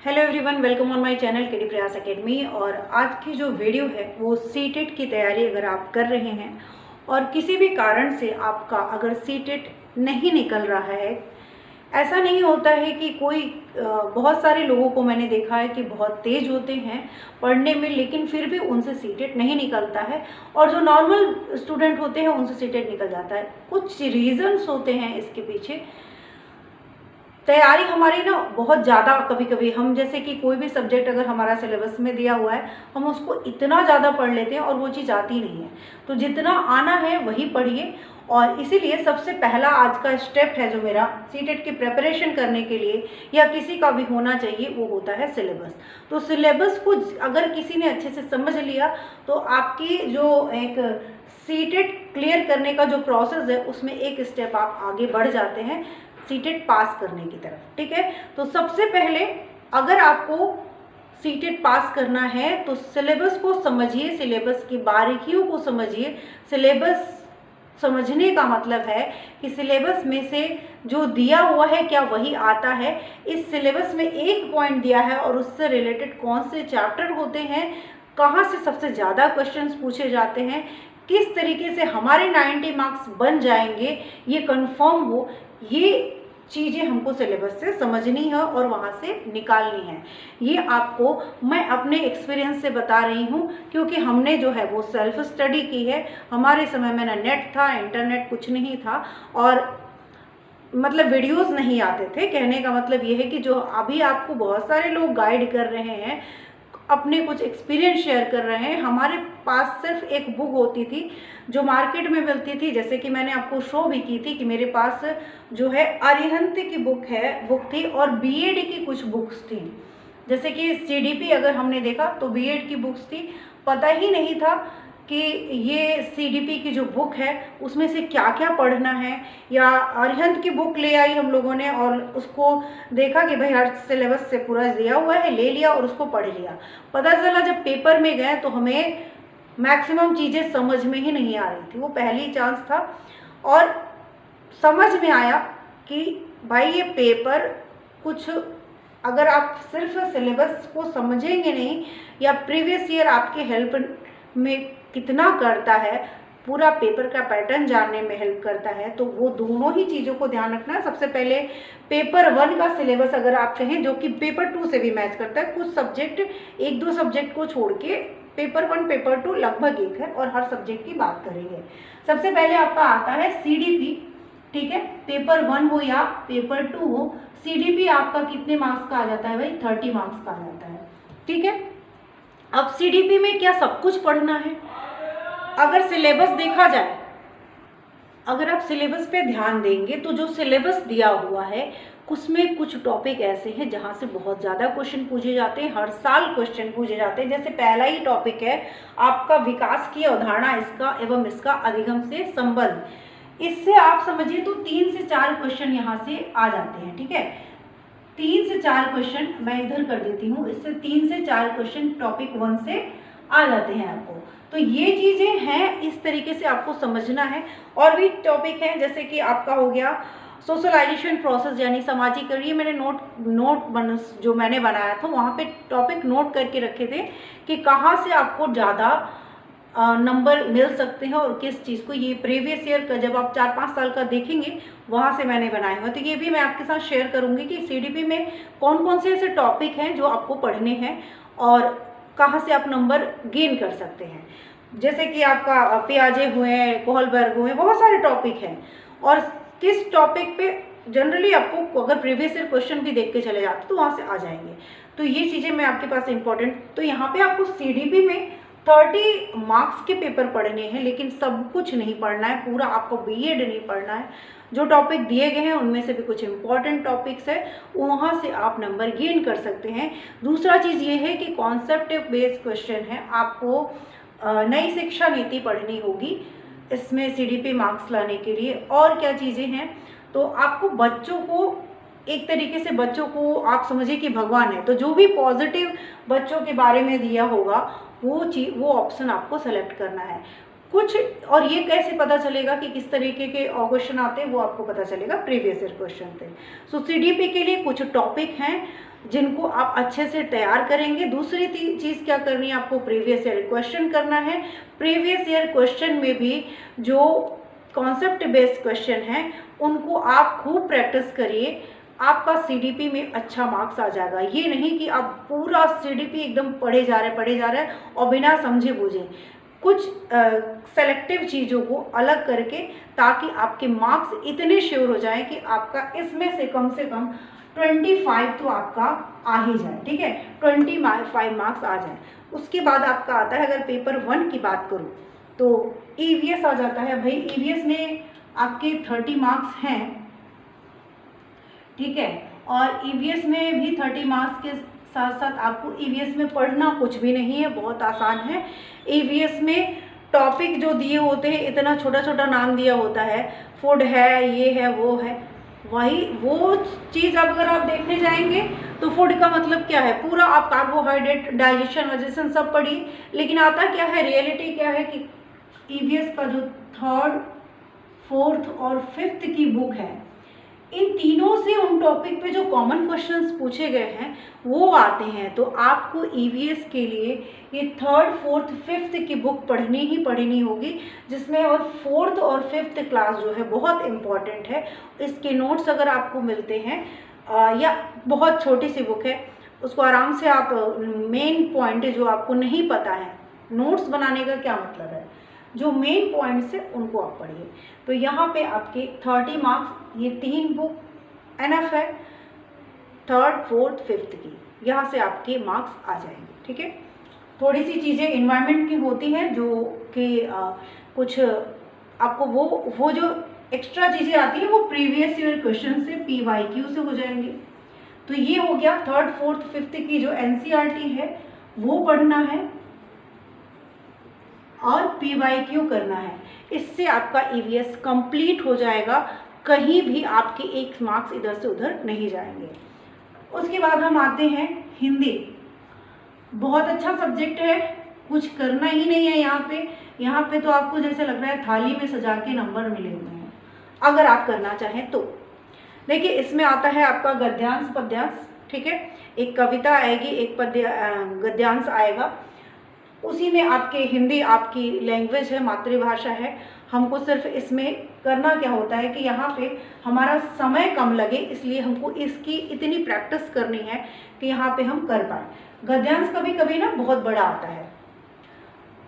Hello everyone, welcome on my channel KD प्रयास academy. और आज की जो वीडियो है वो सीटेट की तैयारी अगर आप कर रहे हैं और किसी भी कारण से आपका अगर सीटेट नहीं निकल रहा है, ऐसा नहीं होता है कि कोई बहुत सारे लोगों को मैंने देखा है कि बहुत तेज होते हैं पढ़ने में लेकिन फिर भी उनसे सीटेट नहीं निकलता है, और जो नॉर्मल स्टूडेंट होते हैं उनसे सीटेट निकल जाता है। कुछ रीजंस होते हैं इसके पीछे। तैयारी हमारी ना बहुत ज़्यादा, कभी कभी हम जैसे कि कोई भी सब्जेक्ट अगर हमारा सिलेबस में दिया हुआ है हम उसको इतना ज़्यादा पढ़ लेते हैं और वो चीज़ आती नहीं है। तो जितना आना है वही पढ़िए, और इसीलिए सबसे पहला आज का स्टेप है जो मेरा सीटेट की प्रिपरेशन करने के लिए या किसी का भी होना चाहिए वो होता है सिलेबस। तो सिलेबस को अगर किसी ने अच्छे से समझ लिया तो आपकी जो एक सीटेट क्लियर करने का जो प्रोसेस है उसमें एक स्टेप आप आगे बढ़ जाते हैं सीटेट पास करने की तरफ। ठीक है, तो सबसे पहले अगर आपको सीटेट पास करना है तो सिलेबस को समझिए, सिलेबस की बारीकियों को समझिए। सिलेबस समझने का मतलब है कि सिलेबस में से जो दिया हुआ है क्या वही आता है। इस सिलेबस में एक पॉइंट दिया है और उससे रिलेटेड कौन से चैप्टर होते हैं, कहाँ से सबसे ज़्यादा क्वेश्चंस पूछे जाते हैं, किस तरीके से हमारे 90 मार्क्स बन जाएंगे ये कंफर्म हो, ये चीज़ें हमको सिलेबस से समझनी है और वहाँ से निकालनी है। ये आपको मैं अपने एक्सपीरियंस से बता रही हूँ, क्योंकि हमने जो है वो सेल्फ स्टडी की है। हमारे समय में ना नेट था, इंटरनेट कुछ नहीं था, और मतलब वीडियोस नहीं आते थे। कहने का मतलब ये है कि जो अभी आपको बहुत सारे लोग गाइड कर रहे हैं, अपने कुछ एक्सपीरियंस शेयर कर रहे हैं, हमारे पास सिर्फ एक बुक होती थी जो मार्केट में मिलती थी। जैसे कि मैंने आपको शो भी की थी कि मेरे पास जो है अरिहंत की बुक थी और बीएड की कुछ बुक्स थी। जैसे कि सीडीपी अगर हमने देखा तो बीएड की बुक्स थी। पता ही नहीं था कि ये सीडीपी की जो बुक है उसमें से क्या क्या पढ़ना है। या अरिहंत की बुक ले आई हम लोगों ने और उसको देखा कि भाई हर सिलेबस से पूरा दिया हुआ है, ले लिया और उसको पढ़ लिया। पता चला जब पेपर में गए तो हमें मैक्सिमम चीज़ें समझ में ही नहीं आ रही थी। वो पहली चांस था और समझ में आया कि भाई ये पेपर कुछ, अगर आप सिर्फ सिलेबस को समझेंगे नहीं या प्रीवियस ईयर आपके हेल्प में कितना करता है, पूरा पेपर का पैटर्न जानने में हेल्प करता है, तो वो दोनों ही चीज़ों को ध्यान रखना है। सबसे पहले पेपर 1 का सिलेबस अगर आप कहें, जो कि पेपर 2 से भी मैच करता है, कुछ सब्जेक्ट, एक दो सब्जेक्ट को छोड़ के पेपर 1 पेपर 2 लगभग एक है और हर सब्जेक्ट की बात करेंगे। सबसे पहले आपका आता है सीडीपी। ठीक है, पेपर 1 हो या पेपर 2 हो, सीडीपी आपका कितने मार्क्स का आ जाता है भाई? 30 मार्क्स का आ जाता है। ठीक है, अब सीडीपी में क्या सब कुछ पढ़ना है? अगर सिलेबस देखा जाए, अगर आप सिलेबस पे ध्यान देंगे तो जो सिलेबस दिया हुआ है उसमें कुछ टॉपिक ऐसे हैं जहाँ से बहुत ज़्यादा क्वेश्चन पूछे जाते हैं, हर साल क्वेश्चन पूछे जाते हैं। जैसे पहला ही टॉपिक है आपका विकास की अवधारणा, इसका एवं इसका अधिगम से संबंध। इससे आप समझिए तो 3 से 4 क्वेश्चन यहाँ से आ जाते हैं। ठीक है, 3 से 4 क्वेश्चन मैं इधर कर देती हूँ, इससे 3 से 4 क्वेश्चन टॉपिक 1 से आ जाते हैं आपको। तो ये चीज़ें हैं, इस तरीके से आपको समझना है। और भी टॉपिक हैं जैसे कि आपका हो गया सोशलाइजेशन प्रोसेस यानी सामाजिकरण। ये मैंने जो मैंने बनाया था वहाँ पे टॉपिक नोट करके रखे थे कि कहाँ से आपको ज़्यादा नंबर मिल सकते हैं और किस चीज़ को। ये प्रीवियस ईयर का जब आप 4-5 साल का देखेंगे वहाँ से मैंने बनाया हुआ। तो ये भी मैं आपके साथ शेयर करूँगी कि सीडीपी में कौन कौन से ऐसे टॉपिक हैं जो आपको पढ़ने हैं और कहाँ से आप नंबर गेन कर सकते हैं। जैसे कि आपका पियाजे हुए, कोहलबर्ग हुए, बहुत सारे टॉपिक हैं, और किस टॉपिक पे जनरली आपको अगर प्रीवियस ईयर क्वेश्चन भी देख के चले जाते तो वहाँ से आ जाएंगे। तो ये चीज़ें मैं आपके पास इंपॉर्टेंट, तो यहाँ पे आपको सीडीपी में 30 मार्क्स के पेपर पढ़ने हैं, लेकिन सब कुछ नहीं पढ़ना है, पूरा आपको बीएड नहीं पढ़ना है। जो टॉपिक दिए गए हैं उनमें से भी कुछ इंपॉर्टेंट टॉपिक्स है, वहाँ से आप नंबर गेन कर सकते हैं। दूसरा चीज़ ये है कि कॉन्सेप्ट बेस्ड क्वेश्चन है, आपको नई शिक्षा नीति पढ़नी होगी इसमें सीडीपी मार्क्स लाने के लिए। और क्या चीज़ें हैं, तो आपको बच्चों को एक तरीके से, बच्चों को आप समझिए कि भगवान है, तो जो भी पॉजिटिव बच्चों के बारे में दिया होगा वो ऑप्शन आपको सेलेक्ट करना है कुछ। और ये कैसे पता चलेगा कि किस तरीके के क्वेश्चन आते हैं, वो आपको पता चलेगा प्रीवियस ईयर क्वेश्चन से। सो सीडीपी के लिए कुछ टॉपिक हैं जिनको आप अच्छे से तैयार करेंगे। दूसरी चीज़ क्या करनी है आपको, प्रीवियस ईयर क्वेश्चन करना है। प्रीवियस ईयर क्वेश्चन में भी जो कॉन्सेप्ट बेस्ड क्वेश्चन है उनको आप खूब प्रैक्टिस करिए, आपका सीडीपी में अच्छा मार्क्स आ जाएगा। ये नहीं कि आप पूरा सीडीपी एकदम पढ़े जा रहे हैं और बिना समझे बूझे, कुछ सेलेक्टिव चीज़ों को अलग करके, ताकि आपके मार्क्स इतने श्योर हो जाएं कि आपका इसमें से कम 25 तो आपका आ ही जाए, ठीक है, 25 मार्क्स आ जाए। उसके बाद आपका आता है, अगर पेपर 1 की बात करूँ तो ईवीएस आ जाता है। भाई ईवीएस में आपके 30 मार्क्स हैं, ठीक है, और ईवीएस में भी 30 मार्क्स के साथ साथ आपको ईवीएस में पढ़ना कुछ भी नहीं है, बहुत आसान है। ईवीएस में टॉपिक जो दिए होते हैं, इतना छोटा छोटा नाम दिया होता है, फूड है, ये है, वो है, वही वो चीज़ अब अगर आप देखने जाएंगे तो फूड का मतलब क्या है, पूरा आप कार्बोहाइड्रेट, डाइजेशन वाइजेशन सब पढ़िए, लेकिन आता क्या है, रियलिटी क्या है कि ईवीएस का जो 3rd, 4th और 5th की बुक है, इन तीनों से उन टॉपिक पे जो कॉमन क्वेश्चंस पूछे गए हैं वो आते हैं। तो आपको ईवीएस के लिए ये 3rd, 4th, 5th की बुक पढ़नी ही पढ़नी होगी, जिसमें और 4th और 5th क्लास जो है बहुत इम्पॉर्टेंट है। इसके नोट्स अगर आपको मिलते हैं या बहुत छोटी सी बुक है, उसको आराम से आप मेन पॉइंट जो आपको नहीं पता है, नोट्स बनाने का क्या मतलब है, जो मेन पॉइंट्स है उनको आप पढ़िए। तो यहाँ पे आपके 30 मार्क्स, ये 3 बुक एनफ है, 3rd, 4th, 5th की, यहाँ से आपके मार्क्स आ जाएंगे, ठीक है। थोड़ी सी चीज़ें इन्वायरमेंट की होती हैं जो कि कुछ आपको वो जो एक्स्ट्रा चीज़ें आती हैं वो प्रीवियस ईयर क्वेश्चन से, PYQ से हो जाएंगे। तो ये हो गया 3rd, 4th, 5th की जो NCERT है वो पढ़ना है और PYQ करना है। इससे आपका ईवीएस कंप्लीट हो जाएगा, कहीं भी आपके एक मार्क्स इधर से उधर नहीं जाएंगे। उसके बाद हम आते हैं हिंदी। बहुत अच्छा सब्जेक्ट है, कुछ करना ही नहीं है यहाँ पे तो आपको जैसे लग रहा है थाली में सजा के नंबर मिले हुए हैं, अगर आप करना चाहें तो। देखिए इसमें आता है आपका गद्यांश पद्यांश, ठीक है, एक कविता आएगी, एक गद्यांश आएगा, उसी में आपके हिंदी आपकी लैंग्वेज है, मातृभाषा है। हमको सिर्फ इसमें करना क्या होता है कि यहाँ पे हमारा समय कम लगे, इसलिए हमको इसकी इतनी प्रैक्टिस करनी है कि यहाँ पे हम कर पाए। गद्यांश कभी कभी ना बहुत बड़ा आता है,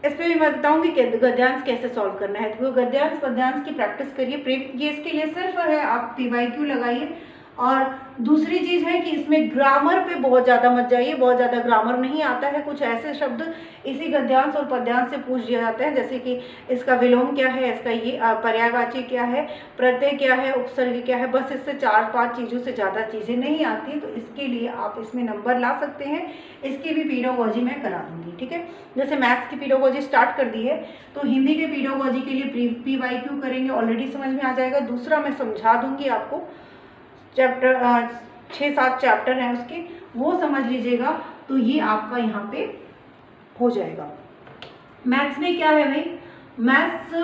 इस पर भी मैं बताऊंगी कि गद्यांश कैसे सॉल्व करना है। तो गद्यांश पद्यांश की प्रैक्टिस करिए, ये इसके लिए सिर्फ है आप PYQ लगाइए। और दूसरी चीज़ है कि इसमें ग्रामर पे बहुत ज़्यादा मत जाइए, बहुत ज़्यादा ग्रामर नहीं आता है। कुछ ऐसे शब्द इसी गद्यांश और पद्यांश से पूछ दिया जाते हैं, जैसे कि इसका विलोम क्या है, इसका ये पर्यायवाची क्या है, प्रत्यय क्या है, उपसर्ग क्या है, बस इससे 4-5 चीज़ों से ज़्यादा चीज़ें नहीं आती। तो इसके लिए आप इसमें नंबर ला सकते हैं, इसकी भी पेडागोजी मैं करा दूँगी, ठीक है। जैसे मैथ्स की पेडागोजी स्टार्ट कर दी है, तो हिंदी के पेडागोजी के लिए PYQ करेंगे, ऑलरेडी समझ में आ जाएगा। दूसरा मैं समझा दूँगी आपको, चैप्टर 6-7 चैप्टर हैं उसके, वो समझ लीजिएगा, तो ये आपका यहाँ पे हो जाएगा। मैथ्स में क्या है भाई, मैथ्स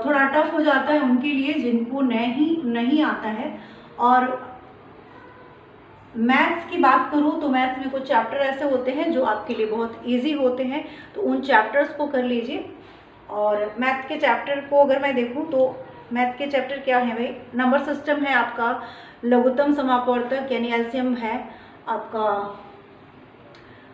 थोड़ा टफ हो जाता है उनके लिए जिनको नहीं आता है। और मैथ्स की बात करूँ तो मैथ्स में कुछ चैप्टर ऐसे होते हैं जो आपके लिए बहुत इजी होते हैं, तो उन चैप्टर्स को कर लीजिए। और मैथ के चैप्टर को अगर मैं देखूँ तो मैथ के चैप्टर क्या है भाई, नंबर सिस्टम है आपका, लघुत्तम समापवर्तक यानी एलसीएम है आपका,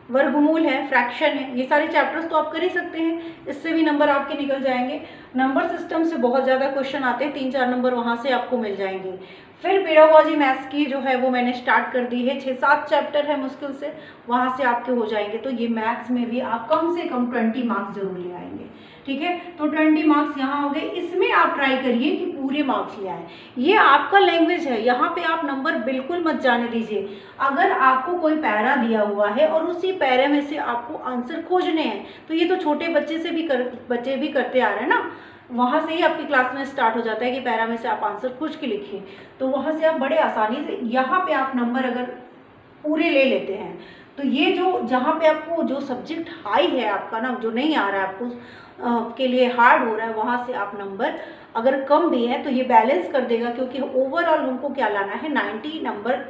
वर्गमूल है, फ्रैक्शन है, ये सारे चैप्टर्स तो आप कर ही सकते हैं, इससे भी नंबर आपके निकल जाएंगे। नंबर सिस्टम से बहुत ज़्यादा क्वेश्चन आते हैं, 3-4 नंबर वहाँ से आपको मिल जाएंगे। फिर पेडागोजी मैथ्स की जो है वो मैंने स्टार्ट कर दी है, 6-7 चैप्टर है मुश्किल से, वहाँ से आपके हो जाएंगे। तो ये मैथ्स में भी आप कम से कम 20 मार्क्स जरूर ले आएंगे, ठीक है। तो 20 मार्क्स यहाँ हो गए, इसमें आप ट्राई करिए कि पूरे मार्क्स ले आए। ये आपका लैंग्वेज है, यहाँ पे आप नंबर बिल्कुल मत जाने दीजिए। अगर आपको कोई पैरा दिया हुआ है और उसी पैरे में से आपको आंसर खोजने हैं, तो ये तो छोटे बच्चे भी करते आ रहे हैं ना, वहाँ से ही आपकी क्लास में स्टार्ट हो जाता है कि पैरा में से आप आंसर खोज के लिखिए, तो वहाँ से आप बड़े आसानी से यहाँ पे आप नंबर अगर पूरे ले लेते हैं, तो ये जो जहाँ पे आपको जो सब्जेक्ट हाई है आपका ना, जो नहीं आ रहा है आपको के लिए हार्ड हो रहा है, वहाँ से आप नंबर अगर कम भी है तो ये बैलेंस कर देगा, क्योंकि ओवरऑल हमको क्या लाना है, 90 नंबर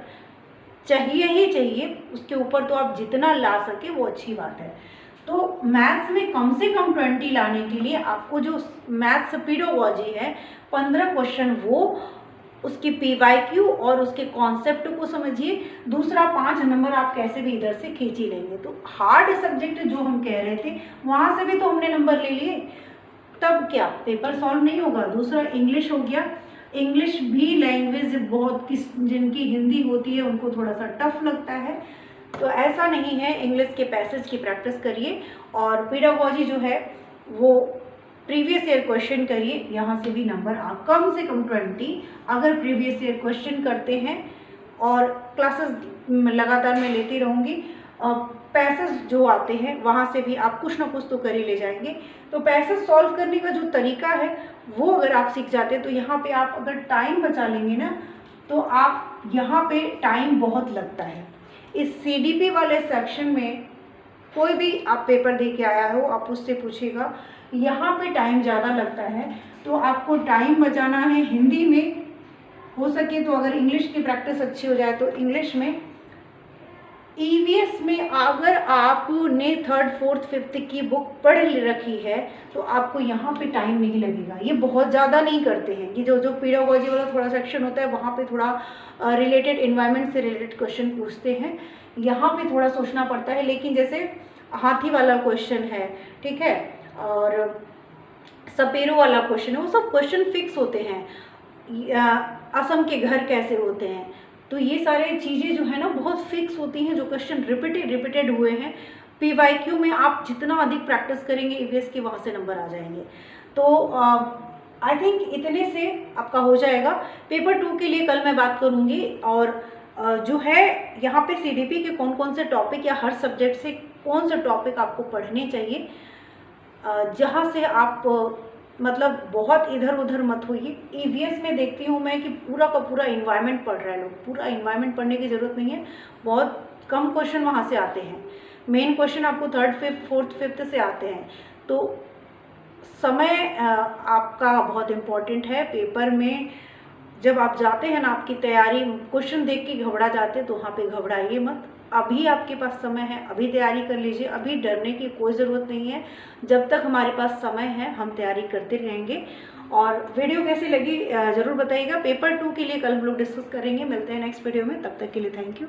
चाहिए ही चाहिए, उसके ऊपर तो आप जितना ला सके वो अच्छी बात है। तो मैथ्स में कम से कम 20 लाने के लिए आपको जो मैथ्स पेडागोजी है 15 क्वेश्चन वो उसकी PYQ और उसके कॉन्सेप्ट को समझिए, दूसरा 5 नंबर आप कैसे भी इधर से खींच ही लेंगे। तो हार्ड सब्जेक्ट जो हम कह रहे थे वहाँ से भी तो हमने नंबर ले लिए, तब क्या पेपर सॉल्व नहीं होगा। दूसरा इंग्लिश हो गया, इंग्लिश भी लैंग्वेज बहुत जिनकी हिंदी होती है उनको थोड़ा सा टफ लगता है, तो ऐसा नहीं है, इंग्लिश के पैसेज की प्रैक्टिस करिए। और पेडागोजी जो है वो प्रीवियस ईयर क्वेश्चन करिए, यहाँ से भी नंबर आप कम से कम 20 अगर प्रीवियस ईयर क्वेश्चन करते हैं, और क्लासेस लगातार मैं लेती रहूँगी। पैसेज जो आते हैं वहाँ से भी आप कुछ ना कुछ तो कर ही ले जाएंगे। तो पैसेज सॉल्व करने का जो तरीका है वो अगर आप सीख जाते हैं तो यहाँ पे आप अगर टाइम बचा लेंगे ना, तो आप यहाँ पे टाइम बहुत लगता है। इस CDP वाले सेक्शन में कोई भी आप पेपर दे के आया हो, आप उससे पूछिएगा, यहाँ पे टाइम ज़्यादा लगता है। तो आपको टाइम बचाना है हिंदी में, हो सके तो अगर इंग्लिश की प्रैक्टिस अच्छी हो जाए तो इंग्लिश में। EVS में अगर आपने 3rd 4th 5th की बुक पढ़ रखी है तो आपको यहाँ पे टाइम नहीं लगेगा। ये बहुत ज़्यादा नहीं करते हैं कि जो पेडागोजी वाला थोड़ा सेक्शन होता है वहाँ पे थोड़ा रिलेटेड इन्वायरमेंट से रिलेटेड क्वेश्चन पूछते हैं, यहाँ पे थोड़ा सोचना पड़ता है। लेकिन जैसे हाथी वाला क्वेश्चन है, ठीक है, और सपेरो वाला क्वेश्चन है, वो सब क्वेश्चन फिक्स होते हैं। असम के घर कैसे होते हैं, तो ये सारे चीज़ें जो है ना बहुत फिक्स होती हैं, जो क्वेश्चन रिपीटेड हुए हैं। PYQ में आप जितना अधिक प्रैक्टिस करेंगे EVS के, वहाँ से नंबर आ जाएंगे। तो आई थिंक इतने से आपका हो जाएगा। पेपर 2 के लिए कल मैं बात करूँगी, और जो है यहाँ पे CDP के कौन कौन से टॉपिक या हर सब्जेक्ट से कौन से टॉपिक आपको पढ़ने चाहिए, जहाँ से आप मतलब बहुत इधर उधर मत होइए। EVS में देखती हूँ मैं कि पूरा का पूरा इन्वायरमेंट पढ़ रहे हैं लोग, पूरा इन्वायरमेंट पढ़ने की ज़रूरत नहीं है, बहुत कम क्वेश्चन वहाँ से आते हैं। मेन क्वेश्चन आपको 3rd 5th 4th 5th से आते हैं। तो समय आपका बहुत इम्पोर्टेंट है। पेपर में जब आप जाते हैं ना, आपकी तैयारी क्वेश्चन देख के घबरा जाते हैं, तो वहाँ पे घबराइए मत। अभी आपके पास समय है, अभी तैयारी कर लीजिए, अभी डरने की कोई ज़रूरत नहीं है। जब तक हमारे पास समय है हम तैयारी करते रहेंगे। और वीडियो कैसी लगी ज़रूर बताइएगा। पेपर 2 के लिए कल हम लोग डिस्कस करेंगे। मिलते हैं नेक्स्ट वीडियो में, तब तक के लिए थैंक यू।